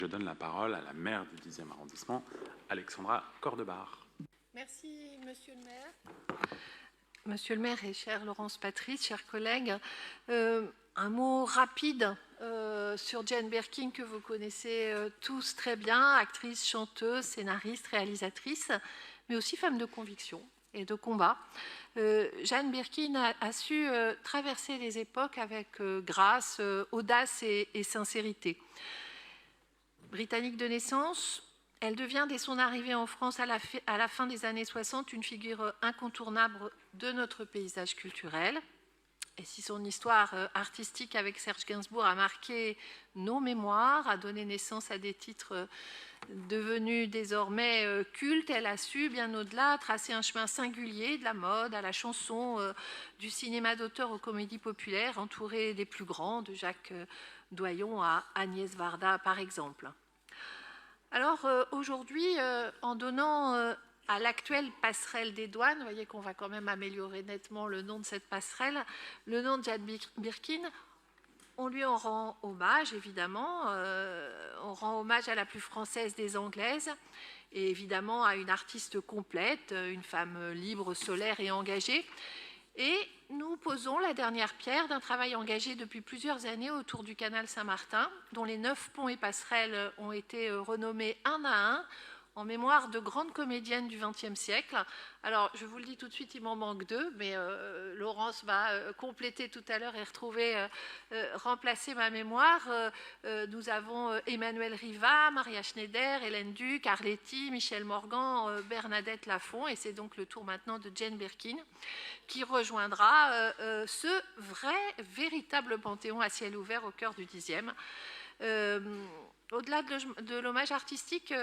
Je donne la parole à la maire du 10e arrondissement, Alexandra Cordebar. Merci, Monsieur le maire. Monsieur le maire et chère Laurence Patrice, chers collègues, un mot rapide sur Jane Birkin que vous connaissez tous très bien, actrice, chanteuse, scénariste, réalisatrice, mais aussi femme de conviction et de combat. Jane Birkin a su traverser les époques avec grâce, audace et sincérité. Britannique de naissance, elle devient dès son arrivée en France à la fin des années 60 une figure incontournable de notre paysage culturel. Et si son histoire artistique avec Serge Gainsbourg a marqué nos mémoires, a donné naissance à des titres devenus désormais cultes, elle a su, bien au-delà, tracer un chemin singulier de la mode à la chanson, du cinéma d'auteur aux comédies populaires, entourée des plus grands, de Jacques Doyon à Agnès Varda par exemple. Alors aujourd'hui, en donnant à l'actuelle passerelle des douanes, vous voyez qu'on va quand même améliorer nettement le nom de cette passerelle, le nom de Jane Birkin, on lui en rend hommage évidemment, on rend hommage à la plus française des Anglaises et évidemment à une artiste complète, une femme libre, solaire et engagée. Et nous posons la dernière pierre d'un travail engagé depuis plusieurs années autour du canal Saint-Martin, dont les 9 ponts et passerelles ont été renommés un à un en mémoire de grandes comédiennes du XXe siècle. Alors, je vous le dis tout de suite, il m'en manque 2, mais Laurence va compléter tout à l'heure et remplacer ma mémoire. Nous avons Emmanuel Riva, Maria Schneider, Hélène Duc, Arletty, Michel Morgan, Bernadette Lafont, et c'est donc le tour maintenant de Jane Birkin, qui rejoindra ce véritable panthéon à ciel ouvert au cœur du 10e. Au-delà de l'hommage artistique,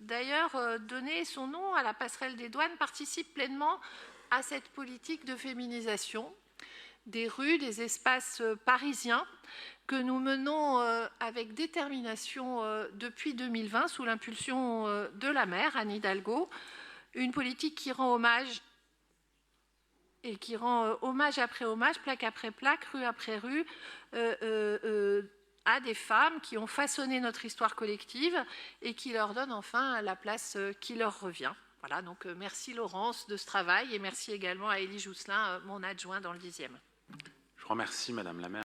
d'ailleurs, donner son nom à la passerelle des douanes participe pleinement à cette politique de féminisation des rues, des espaces parisiens que nous menons avec détermination depuis 2020 sous l'impulsion de la maire, Anne Hidalgo, une politique qui rend hommage hommage après hommage, plaque après plaque, rue après rue, à des femmes qui ont façonné notre histoire collective et qui leur donnent enfin la place qui leur revient. Voilà, donc merci Laurence de ce travail et merci également à Élie Jousselin, mon adjoint dans le 10e. Je remercie Madame la maire.